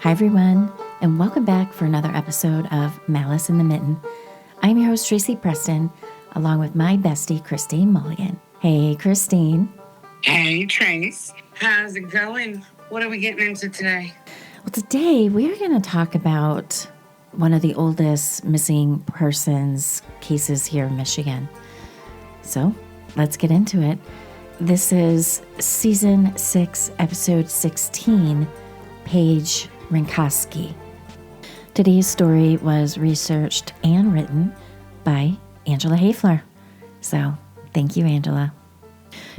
Hi, everyone, and welcome back for another episode of Malice in the Mitten. I'm your host, Tracy Preston, along with my bestie, Christine Mulligan. Hey, Christine. Hey, Trace. How's it going? What are we getting into today? Well, today we're going to talk about one of the oldest missing persons cases here in Michigan. So let's get into it. This is Season 6, Episode 16, Paige Renkoski. Today's story was researched and written by Angela Hoefler. So thank you, Angela.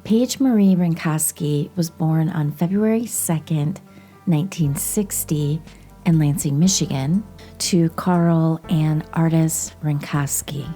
Paige Marie Renkoski was born on February 2nd, 1960 in Lansing, Michigan, to Carl and Artis Renkoski.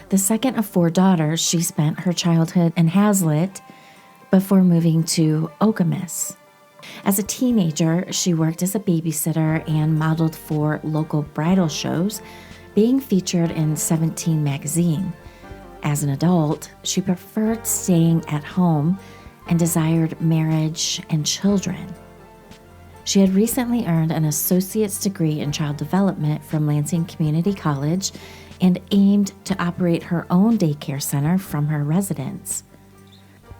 The second of four daughters, she spent her childhood in Hazlitt before moving to Okemos. As a teenager, she worked as a babysitter and modeled for local bridal shows, being featured in 17 magazine. As an adult, she preferred staying at home and desired marriage and children. She had recently earned an associate's degree in child development from Lansing Community College and aimed to operate her own daycare center from her residence.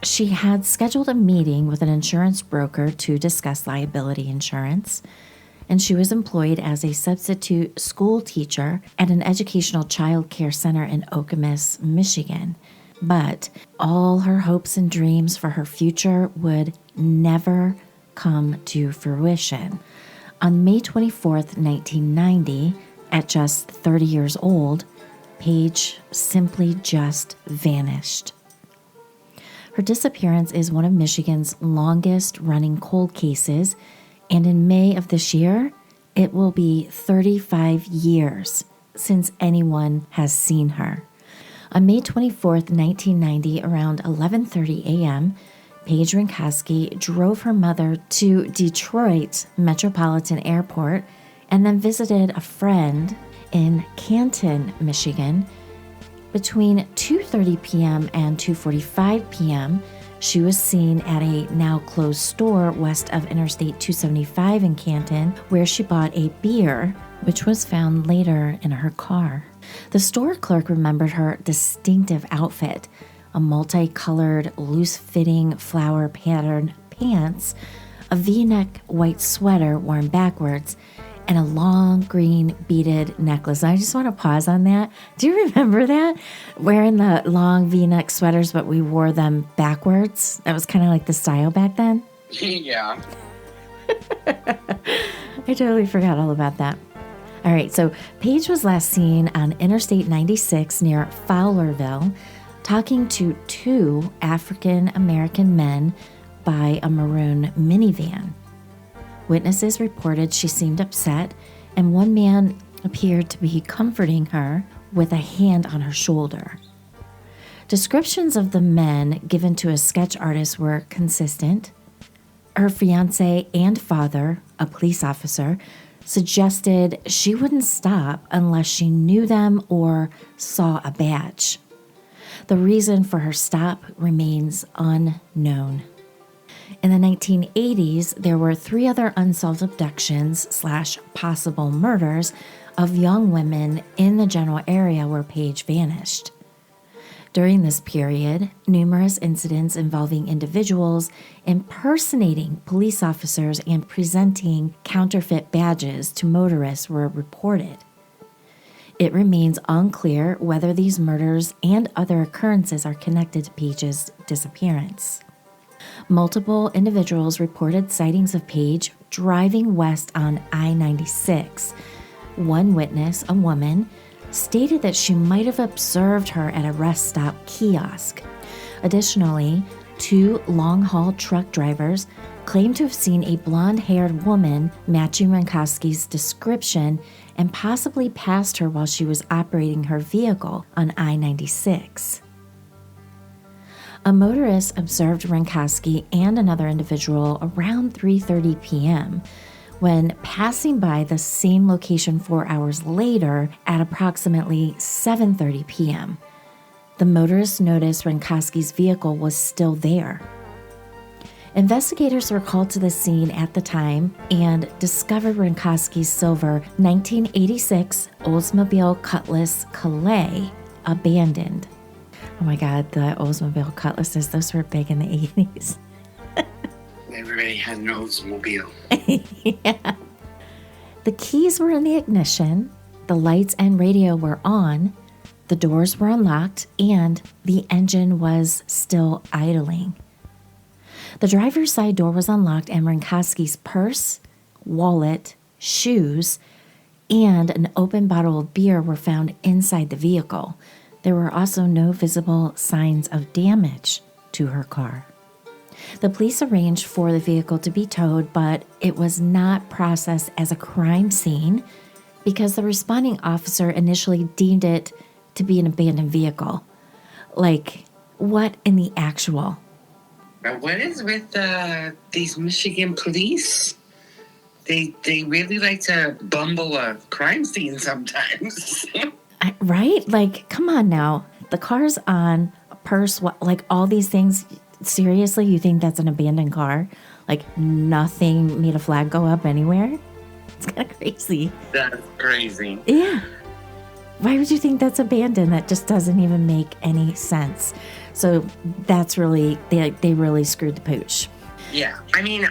She had scheduled a meeting with an insurance broker to discuss liability insurance, and she was employed as a substitute school teacher at an educational child care center in Okemos, Michigan. But all her hopes and dreams for her future would never come to fruition. On May 24th, 1990, at just 30 years old, Paige simply just vanished. Her disappearance is one of Michigan's longest-running cold cases, and in May of this year, it will be 35 years since anyone has seen her. On May 24th, 1990, around 11:30 a.m., Paige Renkoski drove her mother to Detroit Metropolitan Airport and then visited a friend in Canton, Michigan. Between 2:30 p.m. and 2:45 p.m., she was seen at a now-closed store west of Interstate 275 in Canton, where she bought a beer, which was found later in her car. The store clerk remembered her distinctive outfit, a multicolored, loose-fitting, flower-patterned pants, a V-neck white sweater worn backwards, and a long green beaded necklace. And I just want to pause on that. Do you remember that? Wearing the long V-neck sweaters, but we wore them backwards. That was kind of like the style back then. Yeah. I totally forgot all about that. All right, so Paige was last seen on Interstate 96 near Fowlerville, talking to two African-American men by a maroon minivan. Witnesses reported she seemed upset, and one man appeared to be comforting her with a hand on her shoulder. Descriptions of the men given to a sketch artist were consistent. Her fiancé and father, a police officer, suggested she wouldn't stop unless she knew them or saw a badge. The reason for her stop remains unknown. In the 1980s, there were three other unsolved abductions / possible murders of young women in the general area where Paige vanished. During this period, numerous incidents involving individuals impersonating police officers and presenting counterfeit badges to motorists were reported. It remains unclear whether these murders and other occurrences are connected to Paige's disappearance. Multiple individuals reported sightings of Paige driving west on I-96. One witness, a woman, stated that she might have observed her at a rest stop kiosk. Additionally, two long-haul truck drivers claimed to have seen a blonde-haired woman matching Renkoski's description and possibly passed her while she was operating her vehicle on I-96. A motorist observed Renkoski and another individual around 3:30 p.m. when passing by the same location 4 hours later at approximately 7:30 p.m. The motorist noticed Renkoski's vehicle was still there. Investigators were called to the scene at the time and discovered Renkoski's silver 1986 Oldsmobile Cutlass Calais abandoned. Oh my God, the Oldsmobile Cutlasses, those were big in the 80s. Everybody had an Oldsmobile. Yeah. The keys were in the ignition, the lights and radio were on, the doors were unlocked, and the engine was still idling. The driver's side door was unlocked, and Renkoski's purse, wallet, shoes, and an open bottle of beer were found inside the vehicle. There were also no visible signs of damage to her car. The police arranged for the vehicle to be towed, but it was not processed as a crime scene because the responding officer initially deemed it to be an abandoned vehicle. Like, what in the actual? Now, what is with these Michigan police? They really like to bumble a crime scene sometimes. Right? Like, come on now. The car's on, a purse, like all these things. Seriously, you think that's an abandoned car? Like, nothing made a flag go up anywhere? It's kind of crazy. That's crazy. Yeah. Why would you think that's abandoned? That just doesn't even make any sense. So that's really, they really screwed the pooch. Yeah. I mean,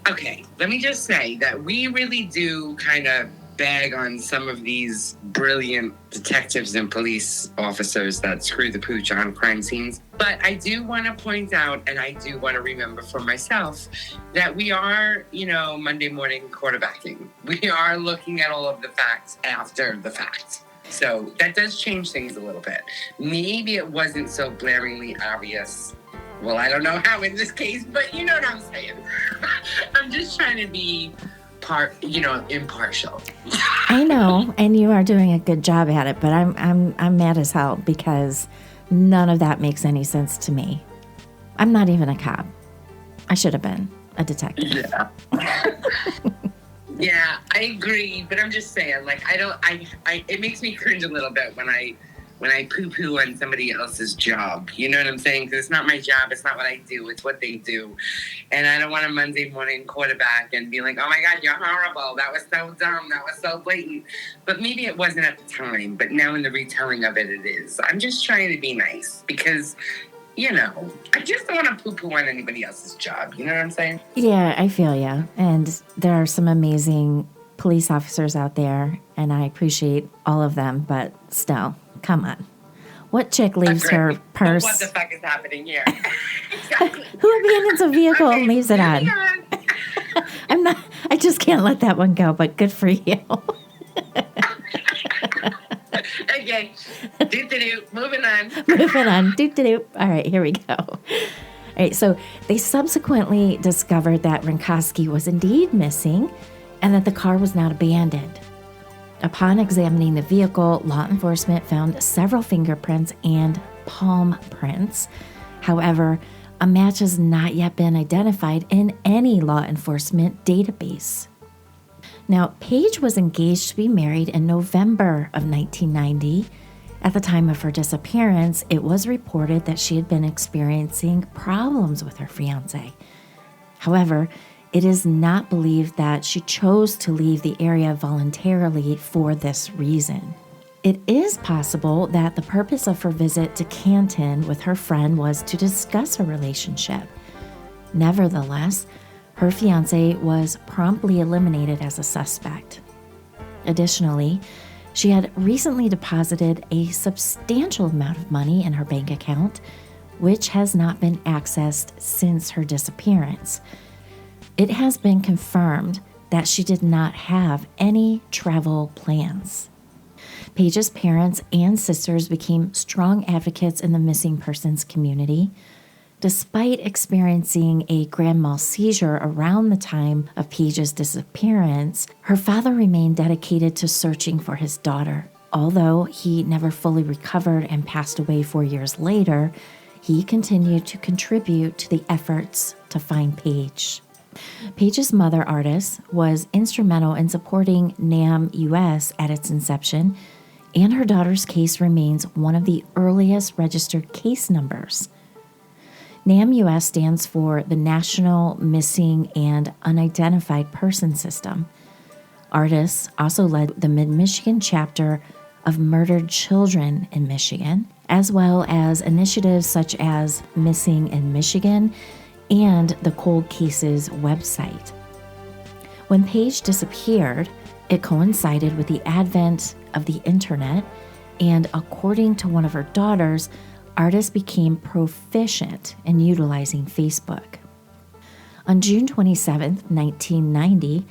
okay, let me just say that we really do kind of bag on some of these brilliant detectives and police officers that screw the pooch on crime scenes. But I do want to point out, and I do want to remember for myself, that we are, Monday morning quarterbacking. We are looking at all of the facts after the fact. So that does change things a little bit. Maybe it wasn't so blaringly obvious. Well, I don't know how in this case, but you know what I'm saying. I'm just trying to be impartial. I know, and you are doing a good job at it, but I'm mad as hell because none of that makes any sense to me. I'm not even a cop. I should have been a detective. Yeah. Yeah, I agree, but I'm just saying, like, it makes me cringe a little bit when I poo-poo on somebody else's job. You know what I'm saying? Because it's not my job. It's not what I do. It's what they do. And I don't want a Monday morning quarterback and be like, oh, my God, you're horrible. That was so dumb. That was so blatant. But maybe it wasn't at the time. But now in the retelling of it, it is. I'm just trying to be nice because, I just don't want to poo-poo on anybody else's job. You know what I'm saying? Yeah, I feel you. And there are some amazing police officers out there, and I appreciate all of them. But still, come on. What chick leaves her purse? What the fuck is happening here? Exactly. Who abandons a vehicle and leaves it on? I just can't let that one go, but good for you. Okay. Do-do-do. Moving on. Moving on. Do-do-do. All right, here we go. All right, so they subsequently discovered that Renkoski was indeed missing and that the car was not abandoned. Upon examining the vehicle, law enforcement found several fingerprints and palm prints. However, a match has not yet been identified in any law enforcement database. Now, Paige was engaged to be married in November of 1990. At the time of her disappearance, it was reported that she had been experiencing problems with her fiancé. However, it is not believed that she chose to leave the area voluntarily for this reason. It is possible that the purpose of her visit to Canton with her friend was to discuss a relationship. Nevertheless, her fiancé was promptly eliminated as a suspect. Additionally, she had recently deposited a substantial amount of money in her bank account, which has not been accessed since her disappearance. It has been confirmed that she did not have any travel plans. Paige's parents and sisters became strong advocates in the missing persons community. Despite experiencing a grand mal seizure around the time of Paige's disappearance, her father remained dedicated to searching for his daughter. Although he never fully recovered and passed away 4 years later, he continued to contribute to the efforts to find Paige. Paige's mother, Artis, was instrumental in supporting NAM US at its inception, and her daughter's case remains one of the earliest registered case numbers. NAMUS stands for the National Missing and Unidentified Person System. Artists also led the Mid-Michigan chapter of Murdered Children in Michigan, as well as initiatives such as Missing in Michigan and the Cold Cases website. When Paige disappeared, it coincided with the advent of the internet, and according to one of her daughters, artists became proficient in utilizing Facebook. On June 27, 1990,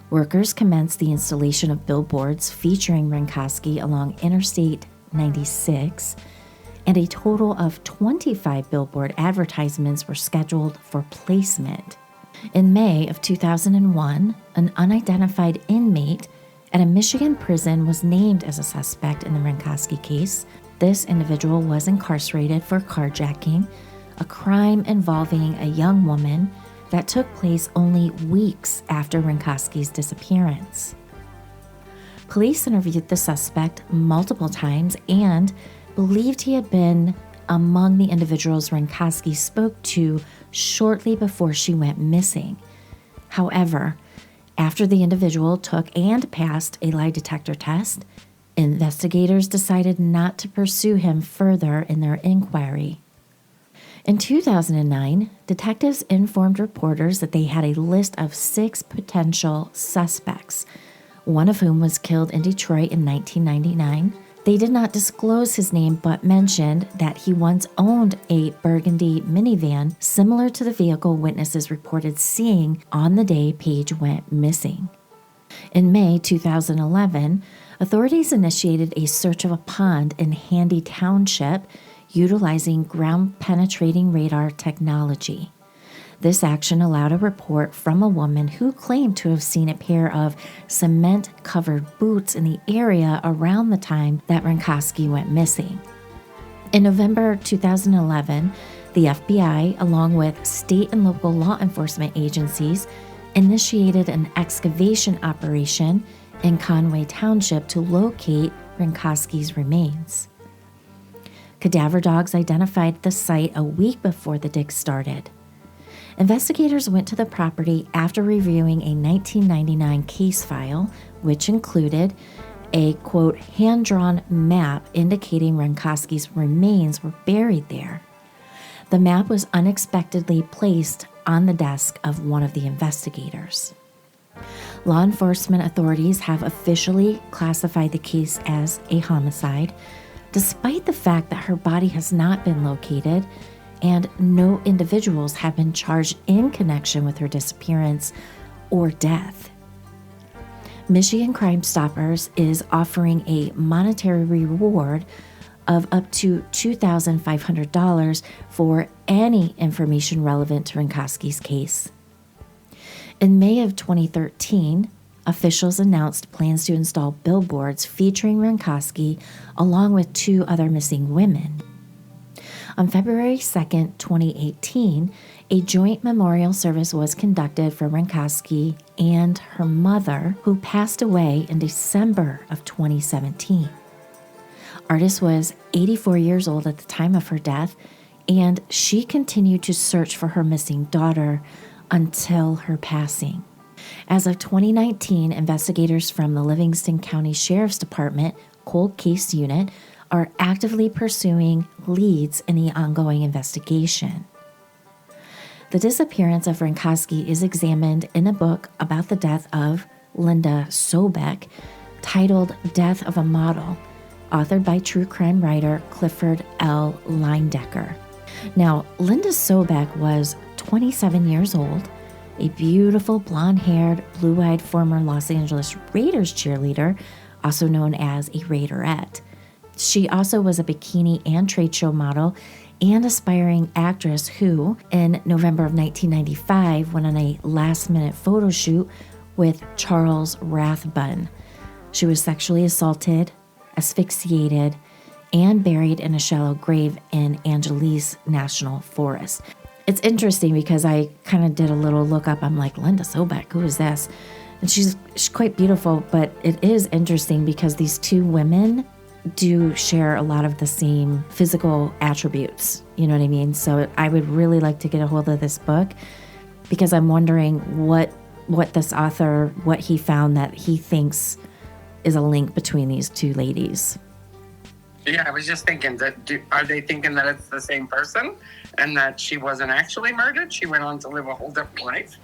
workers commenced the installation of billboards featuring Renkoski along Interstate 96, and a total of 25 billboard advertisements were scheduled for placement. In May of 2001, an unidentified inmate at a Michigan prison was named as a suspect in the Renkoski case. This individual was incarcerated for carjacking, a crime involving a young woman that took place only weeks after Renkoski's disappearance. Police interviewed the suspect multiple times and believed he had been among the individuals Renkoski spoke to shortly before she went missing. However, after the individual took and passed a lie detector test, investigators decided not to pursue him further in their inquiry. In 2009, detectives informed reporters that they had a list of 6 potential suspects, one of whom was killed in Detroit in 1999. They did not disclose his name, but mentioned that he once owned a burgundy minivan similar to the vehicle witnesses reported seeing on the day Paige went missing. In May 2011, authorities initiated a search of a pond in Handy Township utilizing ground-penetrating radar technology. This action allowed a report from a woman who claimed to have seen a pair of cement-covered boots in the area around the time that Renkoski went missing. In November 2011, the FBI, along with state and local law enforcement agencies, initiated an excavation operation in Conway Township to locate Renkoski's remains. Cadaver dogs identified the site a week before the dig started. Investigators went to the property after reviewing a 1999 case file, which included a, quote, hand-drawn map indicating Renkoski's remains were buried there. The map was unexpectedly placed on the desk of one of the investigators. Law enforcement authorities have officially classified the case as a homicide, despite the fact that her body has not been located and no individuals have been charged in connection with her disappearance or death. Michigan Crime Stoppers is offering a monetary reward of up to $2,500 for any information relevant to Renkoski's case. In May of 2013, officials announced plans to install billboards featuring Renkoski along with 2 other missing women. On February 2, 2018, a joint memorial service was conducted for Renkoski and her mother, who passed away in December of 2017. Artis was 84 years old at the time of her death, and she continued to search for her missing daughter until her passing. As of 2019, investigators from the Livingston County Sheriff's Department Cold Case Unit are actively pursuing leads in the ongoing investigation. The disappearance of Renkoski is examined in a book about the death of Linda Sobeck, titled Death of a Model, authored by true crime writer Clifford L. Leindecker. Now, Linda Sobeck was 27 years old, a beautiful blonde-haired, blue-eyed former Los Angeles Raiders cheerleader, also known as a Raiderette. She also was a bikini and trade show model and aspiring actress who, in November of 1995, went on a last-minute photo shoot with Charles Rathbun. She was sexually assaulted, asphyxiated, and buried in a shallow grave in Angeles National Forest. It's interesting because I kind of did a little look up. I'm like, Linda Sobeck, who is this? And she's quite beautiful, but it is interesting because these 2 women do share a lot of the same physical attributes. You know what I mean? So I would really like to get a hold of this book because I'm wondering what this author, what he found that he thinks is a link between these two ladies. Yeah, I was just thinking are they thinking that it's the same person and that she wasn't actually murdered? She went on to live a whole different life?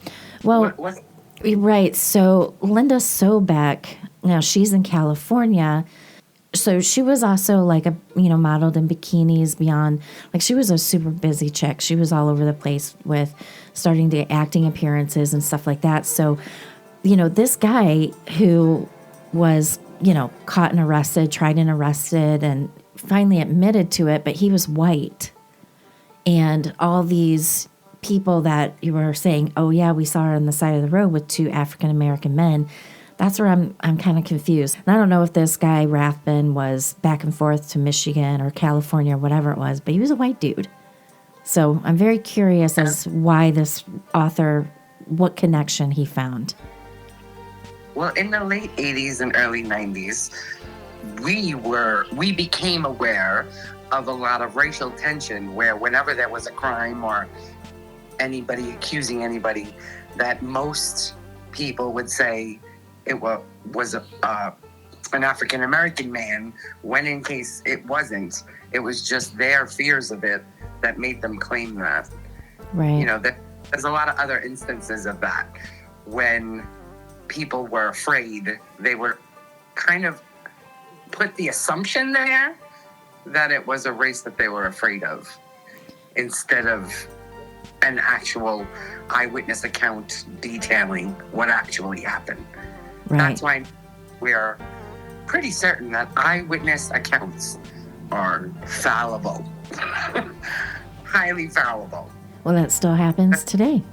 Well, what? Right. So Linda Sobeck, now she's in California. So she was also like modeled in bikinis beyond, like she was a super busy chick. She was all over the place with starting to acting appearances and stuff like that. So, this guy who was, caught and arrested, tried and arrested, and finally admitted to it, but he was white. And all these people that you were saying, oh yeah, we saw her on the side of the road with two African-American men. That's where I'm kind of confused. And I don't know if this guy Rathbun was back and forth to Michigan or California or whatever it was, but he was a white dude. So I'm very curious as why this author, what connection he found. Well, in the late 80s and early 90s, we became aware of a lot of racial tension where whenever there was a crime or anybody accusing anybody, that most people would say it was an African-American man, when in case it wasn't. It was just their fears of it that made them claim that. Right. There's a lot of other instances of that. When people were afraid, they were kind of put the assumption there that it was a race that they were afraid of, instead of an actual eyewitness account detailing what actually happened. Right. That's why we are pretty certain that eyewitness accounts are fallible. Highly fallible. Well, that still happens today.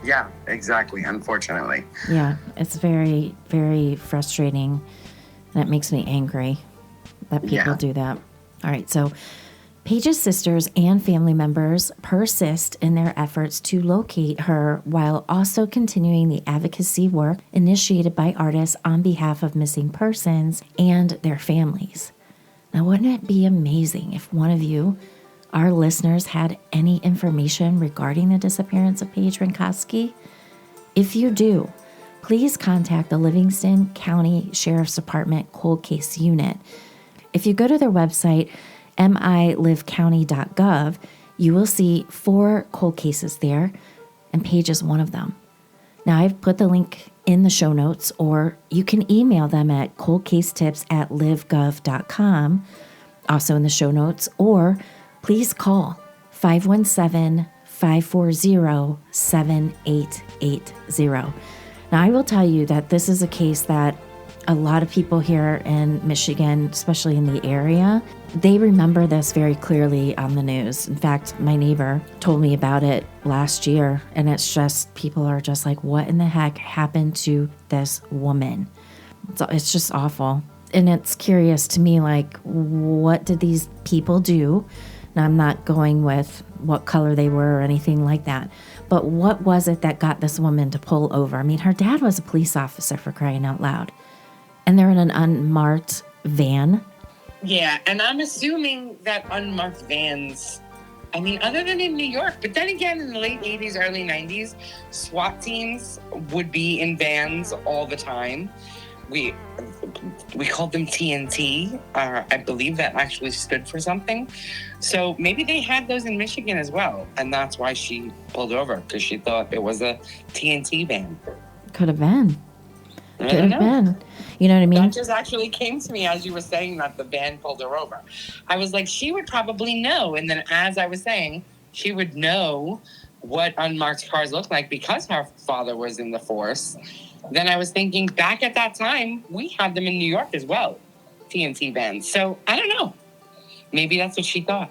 Yeah, exactly, unfortunately. Yeah, it's very, very frustrating. And it makes me angry that people do that. All right, so Paige's sisters and family members persist in their efforts to locate her while also continuing the advocacy work initiated by artists on behalf of missing persons and their families. Now, wouldn't it be amazing if one of you, our listeners, had any information regarding the disappearance of Paige Renkoski? If you do, please contact the Livingston County Sheriff's Department Cold Case Unit. If you go to their website, milivecounty.gov, you will see 4 cold cases there, and Paige is one of them. Now, I've put the link in the show notes, or you can email them at coldcasetips@livegov.com, also in the show notes, or please call 517-540-7880. Now, I will tell you that this is a case that a lot of people here in Michigan, especially in the area, they remember this very clearly on the news. In fact, my neighbor told me about it last year, and it's just, people are just like, what in the heck happened to this woman? It's just awful. And it's curious to me, like, what did these people do? Now, I'm not going with what color they were or anything like that, but what was it that got this woman to pull over? I mean, her dad was a police officer, for crying out loud. And they're in an unmarked van. Yeah, and I'm assuming that unmarked vans, I mean, other than in New York, but then again, in the late 80s, early 90s, SWAT teams would be in vans all the time. We called them TNT. I believe that actually stood for something. So maybe they had those in Michigan as well. And that's why she pulled over, because she thought it was a TNT van. Could have been. Could have been. You know what I mean? That just actually came to me as you were saying that the van pulled her over. I was like, she would probably know. And then as I was saying, she would know what unmarked cars look like because her father was in the force. Then I was thinking, back at that time, we had them in New York as well, TNT vans. So I don't know. Maybe that's what she thought.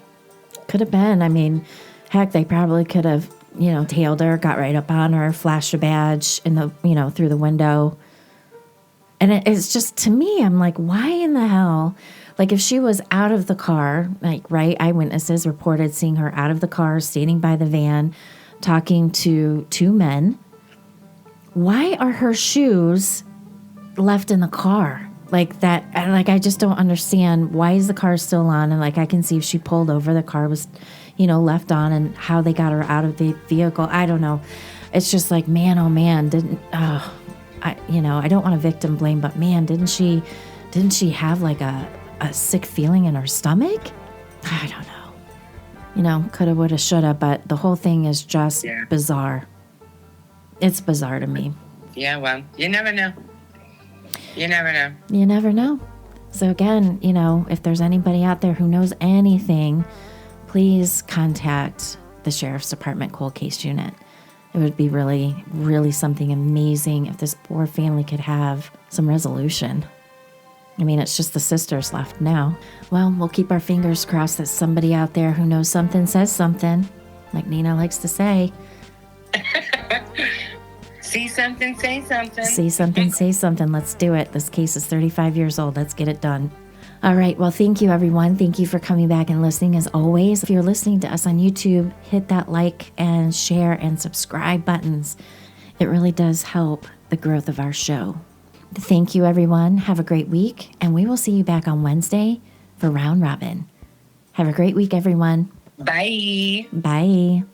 Could have been. I mean, heck, they probably could have, tailed her, got right up on her, flashed a badge in the, through the window. And it's just, to me, I'm like, why in the hell? Like, if she was out of the car, like, right, eyewitnesses reported seeing her out of the car, standing by the van, talking to 2 men. Why are her shoes left in the car? Like that, I just don't understand why is the car still on, and I can see if she pulled over, the car was, left on, and how they got her out of the vehicle. I don't know. It's just like, man, oh man, I don't want to victim blame, but man, didn't she have like a sick feeling in her stomach? I don't know. Coulda, woulda, shoulda, but the whole thing is just bizarre. It's bizarre to me. Yeah, well, you never know. You never know. You never know. So again, if there's anybody out there who knows anything, please contact the Sheriff's Department Cold Case Unit. It would be really, really something amazing if this poor family could have some resolution. I mean, it's just the sisters left now. Well, we'll keep our fingers crossed that somebody out there who knows something says something, like Nina likes to say. See something, say something. See something, say something. Let's do it. This case is 35 years old. Let's get it done. All right. Well, thank you, everyone. Thank you for coming back and listening. As always, if you're listening to us on YouTube, hit that like and share and subscribe buttons. It really does help the growth of our show. Thank you, everyone. Have a great week, and we will see you back on Wednesday for Round Robin. Have a great week, everyone. Bye. Bye.